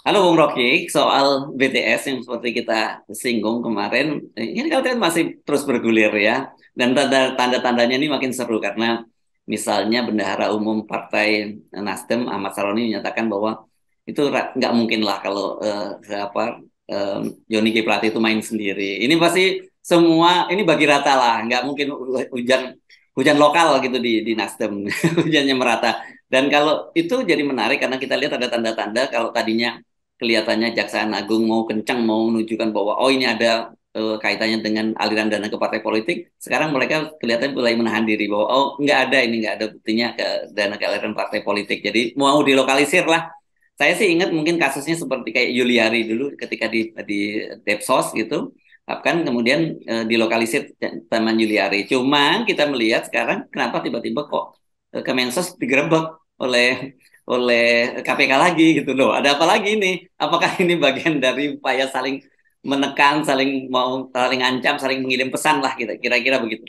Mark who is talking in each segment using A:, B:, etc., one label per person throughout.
A: Halo Bung Rocky, soal BTS yang seperti kita singgung kemarin, ini kan masih terus bergulir ya, dan tanda-tandanya ini makin seru karena misalnya Bendahara Umum Partai Nasdem Ahmad Saroni menyatakan bahwa itu nggak mungkin lah kalau apa eh, Johnny G Plate itu main sendiri. Ini pasti semua ini bagi rata lah, nggak mungkin hujan hujan lokal gitu di Nasdem, hujannya merata. Dan kalau itu jadi menarik karena kita lihat ada tanda-tanda kalau tadinya kelihatannya Jaksaan Agung mau kencang mau menunjukkan bahwa oh ini ada kaitannya dengan aliran dana ke partai politik. Sekarang mereka kelihatan mulai menahan diri bahwa oh nggak ada ini nggak ada buktinya ke dana ke aliran partai politik. Jadi mau dilokalisir lah. Saya sih ingat mungkin kasusnya seperti kayak Yuliari dulu ketika di Depsos gitu kan kemudian dilokalisir Taman Yuliari. Cuma kita melihat sekarang kenapa tiba-tiba kok Kemensos digerebek oleh oleh KPK lagi gitu loh. Ada apa lagi ini? Apakah ini bagian dari upaya saling menekan, saling mau saling ancam, saling mengirim pesan lah kita kira-kira begitu.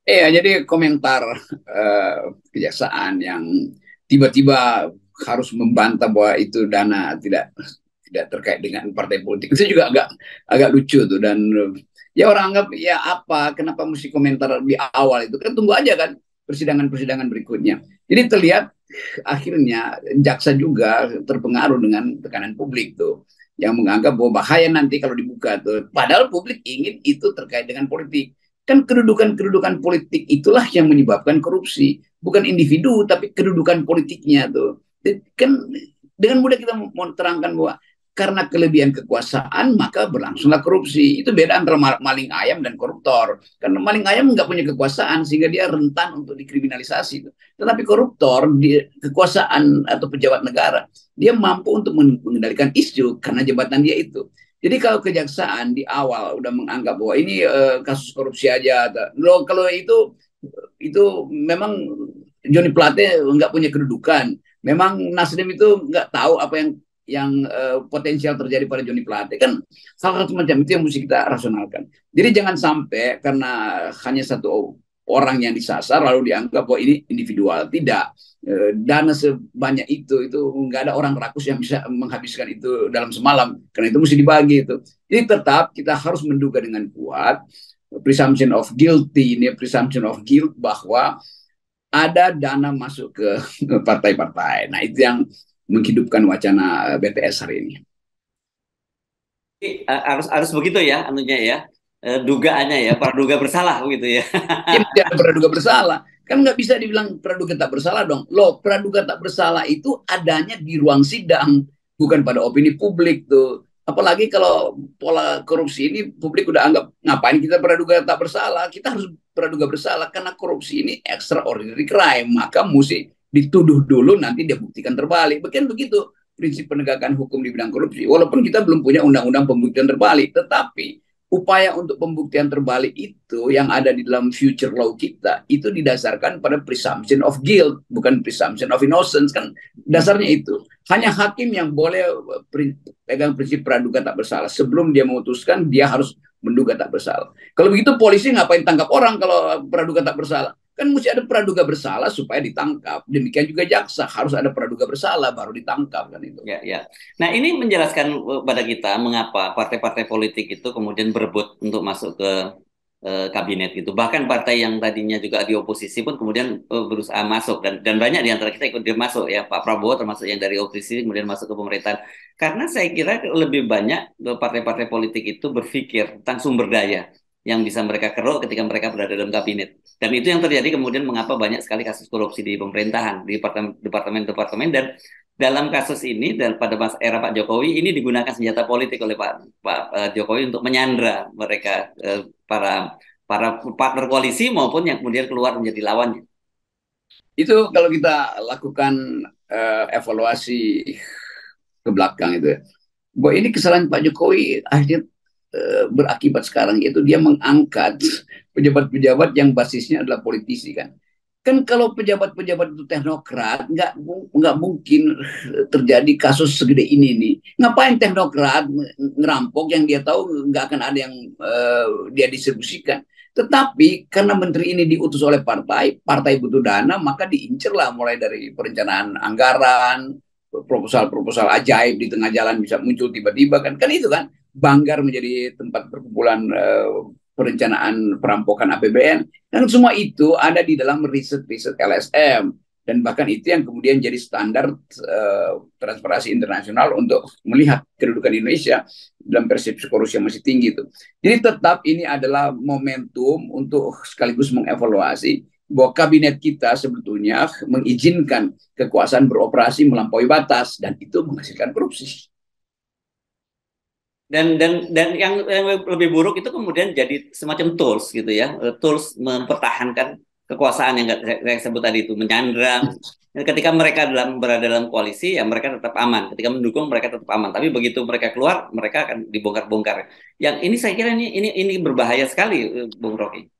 B: Iya, jadi komentar eh, kejaksaan yang tiba-tiba harus membantah bahwa itu dana tidak terkait dengan partai politik itu juga agak agak lucu tuh. Dan ya orang anggap ya apa, kenapa mesti komentar di awal itu, kan tunggu aja kan persidangan-persidangan berikutnya. Jadi terlihat akhirnya jaksa juga terpengaruh dengan tekanan publik tuh, yang menganggap bahwa bahaya nanti kalau dibuka tuh, padahal publik ingin itu terkait dengan politik. Kan kedudukan-kedudukan politik itulah yang menyebabkan korupsi, bukan individu tapi kedudukan politiknya tuh. Kan dengan mudah kita mau terangkan bahwa karena kelebihan kekuasaan maka berlangsunglah korupsi. Itu beda antara maling ayam dan koruptor. Karena maling ayam nggak punya kekuasaan sehingga dia rentan untuk dikriminalisasi. Tetapi koruptor, di kekuasaan atau pejabat negara, dia mampu untuk mengendalikan isu karena jabatan dia itu. Jadi kalau kejaksaan di awal udah menganggap bahwa ini kasus korupsi aja, loh kalau itu memang Johnny Plate nggak punya kedudukan. Memang Nasdem itu nggak tahu apa yang potensial terjadi pada Johnny Plate, kan hal-hal semacam itu yang mesti kita rasionalkan. Jadi jangan sampai karena hanya satu orang yang disasar lalu dianggap bahwa ini individual. Tidak. Dana sebanyak itu nggak ada orang rakus yang bisa menghabiskan itu dalam semalam, karena itu mesti dibagi itu. Jadi tetap kita harus menduga dengan kuat presumption of guilty, ini presumption of guilt, bahwa ada dana masuk ke partai-partai. Nah, itu yang menghidupkan wacana BTS hari ini.
A: Harus harus begitu ya anunya ya. Dugaannya ya, praduga bersalah gitu ya.
B: Ya, tidak praduga bersalah. Kan nggak bisa dibilang praduga tak bersalah dong. Loh, praduga tak bersalah itu adanya di ruang sidang, bukan pada opini publik tuh. Apalagi kalau pola korupsi ini publik udah anggap ngapain kita praduga tak bersalah. Kita harus praduga bersalah karena korupsi ini extraordinary crime. Maka mesti dituduh dulu, nanti dia buktikan terbalik. Bukan begitu prinsip penegakan hukum di bidang korupsi. Walaupun kita belum punya undang-undang pembuktian terbalik, tetapi upaya untuk pembuktian terbalik itu yang ada di dalam future law kita itu didasarkan pada presumption of guilt, bukan presumption of innocence. Kan dasarnya itu hanya hakim yang boleh pegang prinsip praduga tak bersalah. Sebelum dia memutuskan, dia harus menduga tak bersalah. Kalau begitu polisi ngapain tangkap orang kalau praduga tak bersalah? Kan mesti ada praduga bersalah supaya ditangkap. Demikian juga jaksa harus ada praduga bersalah baru ditangkap, kan itu.
A: Ya, ya. Nah, ini menjelaskan pada kita mengapa partai-partai politik itu kemudian berebut untuk masuk ke kabinet gitu. Bahkan partai yang tadinya juga di oposisi pun kemudian berusaha masuk dan banyak di antara kita ikut dia masuk ya. Pak Prabowo termasuk yang dari oposisi kemudian masuk ke pemerintahan. Karena saya kira lebih banyak partai-partai politik itu berpikir tentang sumber daya yang bisa mereka keruk ketika mereka berada dalam kabinet. Dan itu yang terjadi kemudian mengapa banyak sekali kasus korupsi di pemerintahan, di departemen-departemen dan dalam kasus ini dan pada masa era Pak Jokowi ini digunakan senjata politik oleh Pak Jokowi untuk menyandra mereka para para partner koalisi maupun yang kemudian keluar menjadi lawannya.
B: Itu kalau kita lakukan evaluasi ke belakang itu ya, bahwa ini kesalahan Pak Jokowi akhirnya berakibat sekarang, yaitu dia mengangkat pejabat-pejabat yang basisnya adalah politisi. Kan kalau pejabat-pejabat itu teknokrat, nggak mungkin terjadi kasus segede ini nih. Ngapain teknokrat ngerampok yang dia tahu nggak akan ada yang dia distribusikan. Tetapi karena menteri ini diutus oleh partai, partai butuh dana, maka diincerlah mulai dari perencanaan anggaran, proposal-proposal ajaib di tengah jalan bisa muncul tiba-tiba kan itu kan Banggar menjadi tempat perkumpulan perencanaan perampokan APBN dan semua itu ada di dalam riset-riset LSM dan bahkan itu yang kemudian jadi standar transparansi internasional untuk melihat kedudukan Indonesia dalam persepsi korupsi yang masih tinggi itu. Jadi tetap ini adalah momentum untuk sekaligus mengevaluasi bahwa kabinet kita sebetulnya mengizinkan kekuasaan beroperasi melampaui batas dan itu menghasilkan korupsi.
A: Dan yang lebih buruk itu kemudian jadi semacam tools gitu ya, tools mempertahankan kekuasaan yang saya sebut tadi itu, menyandra. Ketika mereka berada dalam koalisi ya mereka tetap aman, ketika mendukung mereka tetap aman. Tapi begitu mereka keluar mereka akan dibongkar-bongkar. Yang ini saya kira ini berbahaya sekali, Bung Rocky.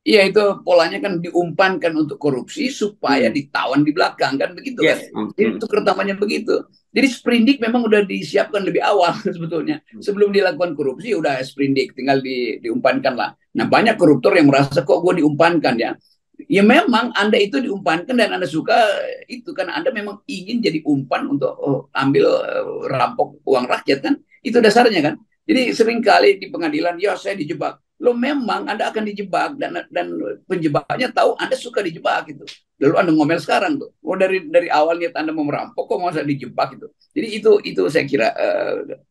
B: Iya itu polanya kan diumpankan untuk korupsi supaya ditawan di belakang kan begitu kan. Jadi itu kertamannya begitu. Jadi sprindik memang udah disiapkan lebih awal sebetulnya. Sebelum dilakukan korupsi udah sprindik tinggal diumpankan lah. Nah banyak koruptor yang merasa kok gue diumpankan ya. Ya memang Anda itu diumpankan dan Anda suka itu kan Anda memang ingin jadi umpan untuk ambil rampok uang rakyat kan. Itu dasarnya kan. Jadi seringkali di pengadilan ya saya dijebak. Lo memang Anda akan dijebak dan penjebaknya tahu Anda suka dijebak gitu. Lalu Anda ngomel sekarang tuh. Oh dari awal niat Anda mau merampok kok mau saya dijebak gitu. Jadi itu saya kira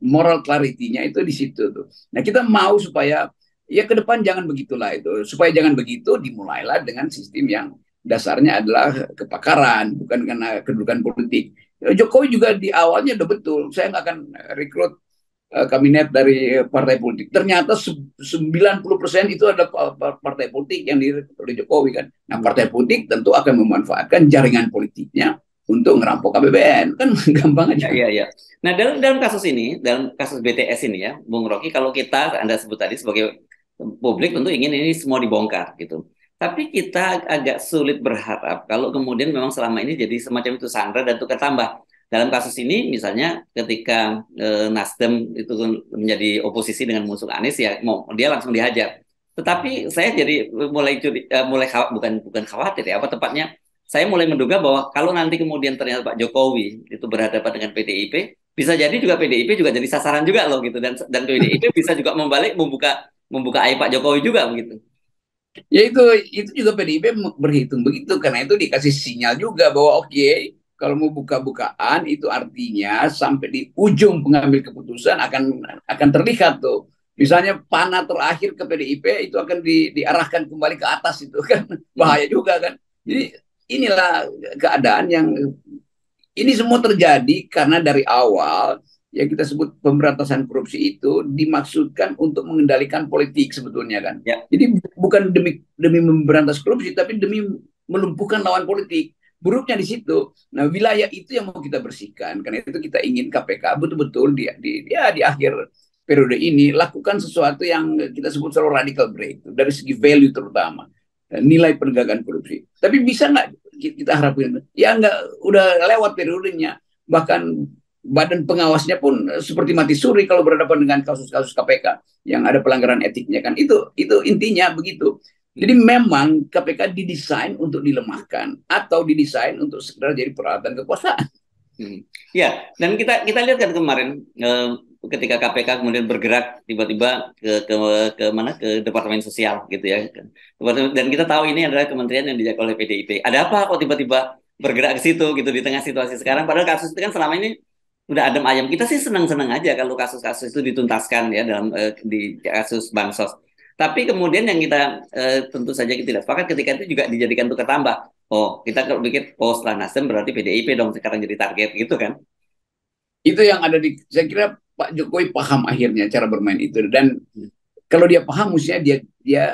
B: moral clarity-nya itu di situ tuh. Nah, kita mau supaya ya ke depan jangan begitulah itu. Supaya jangan begitu dimulailah dengan sistem yang dasarnya adalah kepakaran bukan karena kedudukan politik. Jokowi juga di awalnya udah betul. Saya nggak akan rekrut kabinet dari partai politik. Ternyata 90% itu ada partai politik yang direkrut oleh Jokowi kan. Nah, partai politik tentu akan memanfaatkan jaringan politiknya untuk ngerampok APBN. Kan gampang aja.
A: Iya, iya. Nah, dalam kasus ini, dalam kasus BTS ini ya, Bung Rocky, kalau kita, Anda sebut tadi sebagai publik tentu ingin ini semua dibongkar gitu. Tapi kita agak sulit berharap kalau kemudian memang selama ini jadi semacam itu sandra dan tukar tambah. Dalam kasus ini misalnya ketika Nasdem itu menjadi oposisi dengan mengusung Anies ya mau dia langsung dihajar. Tetapi saya jadi bukan khawatir ya apa tepatnya saya mulai menduga bahwa kalau nanti kemudian ternyata Pak Jokowi itu berhadapan dengan PDIP bisa jadi juga PDIP juga jadi sasaran juga loh gitu dan PDIP bisa juga membuka aib Pak Jokowi juga begitu.
B: Ya itu juga PDIP berhitung begitu karena itu dikasih sinyal juga bahwa oke, kalau mau buka-bukaan itu artinya sampai di ujung pengambil keputusan akan terlihat tuh. Misalnya panah terakhir ke PDIP itu akan diarahkan kembali ke atas itu kan bahaya juga kan. Jadi inilah keadaan yang ini semua terjadi karena dari awal yang kita sebut pemberantasan korupsi itu dimaksudkan untuk mengendalikan politik sebetulnya kan.
A: Ya.
B: Jadi bukan demi memberantas korupsi tapi demi melumpuhkan lawan politik. Buruknya di situ. Nah, wilayah itu yang mau kita bersihkan. Karena itu kita ingin KPK betul-betul di akhir periode ini lakukan sesuatu yang kita sebut selalu radical break dari segi value terutama nilai penegakan korupsi. Tapi bisa nggak kita harapkan? Ya nggak, udah lewat periodenya. Bahkan badan pengawasnya pun seperti mati suri kalau berhadapan dengan kasus-kasus KPK yang ada pelanggaran etiknya kan. Itu intinya begitu. Jadi memang KPK didesain untuk dilemahkan atau didesain untuk sekedar jadi peralatan kekuasaan.
A: Ya, dan kita lihat kan kemarin ketika KPK kemudian bergerak tiba-tiba ke mana ke Departemen Sosial gitu ya. Dan kita tahu ini adalah kementerian yang dijaga oleh PDIP. Ada apa kok tiba-tiba bergerak ke situ gitu di tengah situasi sekarang padahal kasus itu kan selama ini udah adem ayam. Kita sih senang-senang aja kalau kasus-kasus itu dituntaskan ya dalam di kasus bansos. Tapi kemudian yang kita tentu saja kita tidak sepakat ketika itu juga dijadikan tukar tambah. Oh, kita kalau bikin setelah Nasdem berarti PDIP dong sekarang jadi target gitu kan?
B: Itu yang ada saya kira Pak Jokowi paham akhirnya cara bermain itu dan kalau dia paham mestinya dia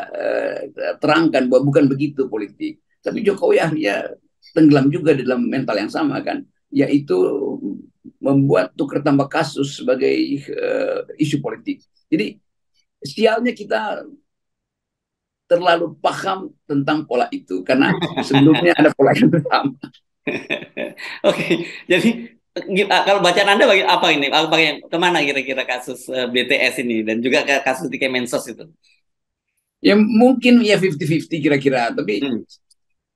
B: terangkan bahwa bukan begitu politik. Tapi Jokowi akhirnya tenggelam juga dalam mental yang sama kan, yaitu membuat tukar tambah kasus sebagai isu politik. Jadi sialnya kita terlalu paham tentang pola itu karena sebelumnya ada pola yang sama.
A: Oke, jadi kalau bacaan Anda apa ini? Kemana kira-kira kasus BTS ini dan juga kasus di Kemensos itu?
B: Ya mungkin ya 50-50 kira-kira, tapi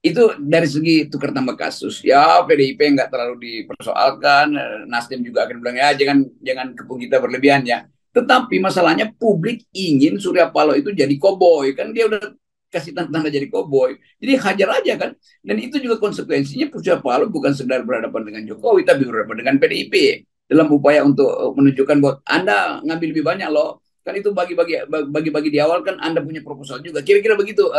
B: Itu dari segi tukar tambah kasus. Ya PDIP nggak terlalu dipersoalkan, Nasdem juga akan bilang ya jangan kepung kita berlebihan ya. Tetapi masalahnya publik ingin Surya Paloh itu jadi koboi, kan dia udah kasih tanda-tanda jadi koboi. Jadi hajar aja kan. Dan itu juga konsekuensinya Surya Paloh bukan sekedar berhadapan dengan Jokowi, tapi berhadapan dengan PDIP dalam upaya untuk menunjukkan bahwa Anda ngambil lebih banyak loh. Kan itu bagi-bagi di awal kan Anda punya proposal juga. Kira-kira begitu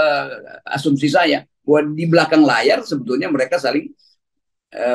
B: asumsi saya bahwa di belakang layar sebetulnya mereka saling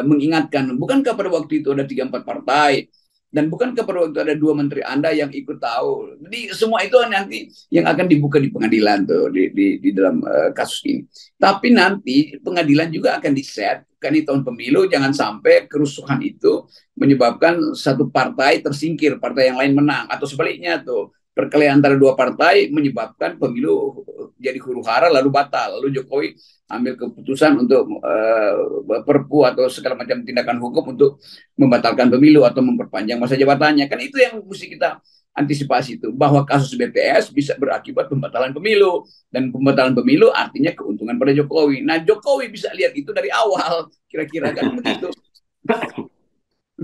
B: mengingatkan. Bukankah pada waktu itu ada 3-4 partai dan bukankah pada waktu itu ada 2 menteri Anda yang ikut tahu. Jadi semua itu nanti yang akan dibuka di pengadilan tuh di dalam kasus ini. Tapi nanti pengadilan juga akan diset kan di tahun pemilu, jangan sampai kerusuhan itu menyebabkan satu partai tersingkir, partai yang lain menang, atau sebaliknya tuh perkelahian antara 2 partai menyebabkan pemilu jadi huru hara lalu batal, lalu Jokowi ambil keputusan untuk perpu atau segala macam tindakan hukum untuk membatalkan pemilu atau memperpanjang masa jabatannya. Kan itu yang mesti kita antisipasi itu, bahwa kasus BTS bisa berakibat pembatalan pemilu, dan pembatalan pemilu artinya keuntungan pada Jokowi. Nah, Jokowi bisa lihat itu dari awal, kira-kira kan begitu.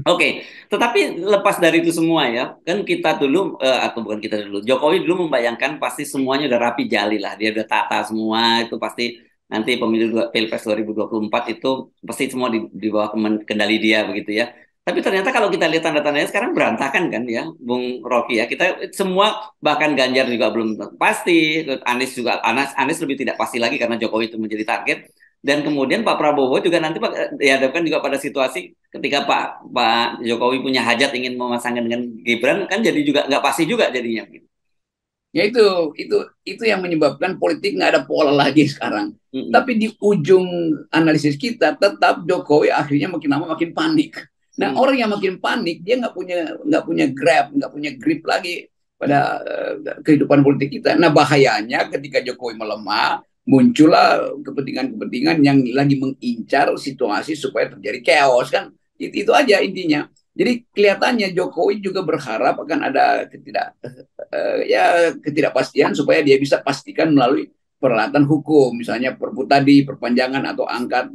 A: Oke, tetapi lepas dari itu semua ya, kan kita dulu atau bukan kita dulu, Jokowi dulu membayangkan pasti semuanya udah rapi jali lah, dia udah tata semua, itu pasti nanti Pilpres 2024 itu pasti semua di bawah kendali dia begitu ya. Tapi ternyata kalau kita lihat tanda-tandanya sekarang berantakan kan ya, Bung Rocky ya. Kita semua bahkan Ganjar juga belum pasti, Anies lebih tidak pasti lagi karena Jokowi itu menjadi target. Dan kemudian Pak Prabowo juga nanti dihadapkan juga pada situasi ketika Pak Jokowi punya hajat ingin memasangkan dengan Gibran, kan jadi juga nggak pasti juga jadinya.
B: Ya itu yang menyebabkan politik nggak ada pola lagi sekarang.
A: Mm-mm.
B: Tapi di ujung analisis kita tetap Jokowi akhirnya makin lama makin panik. Nah, orang yang makin panik dia nggak punya grip lagi pada kehidupan politik kita. Nah, bahayanya ketika Jokowi melemah, muncullah kepentingan-kepentingan yang lagi mengincar situasi supaya terjadi chaos kan. Itu aja intinya. Jadi kelihatannya Jokowi juga berharap akan ada ketidakpastian supaya dia bisa pastikan melalui peralatan hukum, misalnya perpu tadi, perpanjangan atau angkat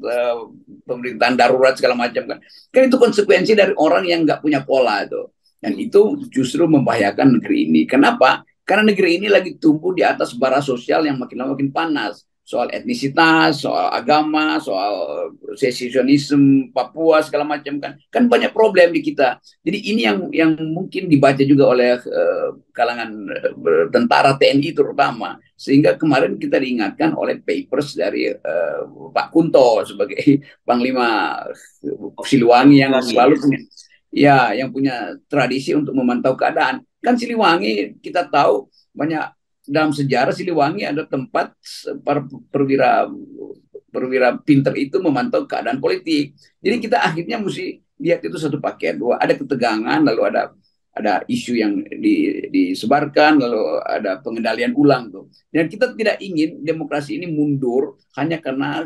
B: pemerintahan darurat segala macam kan. Kan itu konsekuensi dari orang yang nggak punya pola itu. Dan itu justru membahayakan negeri ini. Kenapa? Karena negeri ini lagi tumbuh di atas bara sosial yang makin lama makin panas. Soal etnisitas, soal agama, soal secesionisme, Papua segala macam kan. Kan banyak problem di kita. Jadi ini yang mungkin dibaca juga oleh kalangan tentara TNI terutama, sehingga kemarin kita diingatkan oleh papers dari Pak Kunto sebagai Panglima Siliwangi yang selalu punya yang punya tradisi untuk memantau keadaan. Kan Siliwangi kita tahu banyak dalam sejarah Siliwangi ada tempat para perwira pinter itu memantau keadaan politik. Jadi kita akhirnya mesti lihat itu satu paket, bahwa ada ketegangan, lalu ada isu yang disebarkan, lalu ada pengendalian ulang tuh. Dan kita tidak ingin demokrasi ini mundur hanya karena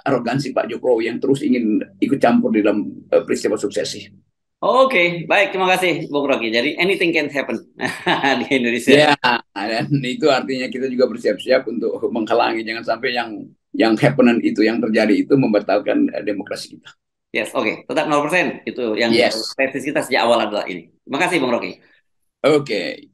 B: arogansi Pak Jokowi yang terus ingin ikut campur di dalam peristiwa suksesi.
A: Oke, baik, terima kasih Bung Rocky. Jadi anything can happen di Indonesia.
B: Ya, dan itu artinya kita juga bersiap-siap untuk menghalangi, jangan sampai yang happening itu, yang terjadi itu membatalkan demokrasi kita.
A: Yes, oke. Tetap 0%. Itu yang
B: Yes.
A: tesis kita sejak awal adalah ini. Terima kasih Bung Rocky.
B: Oke.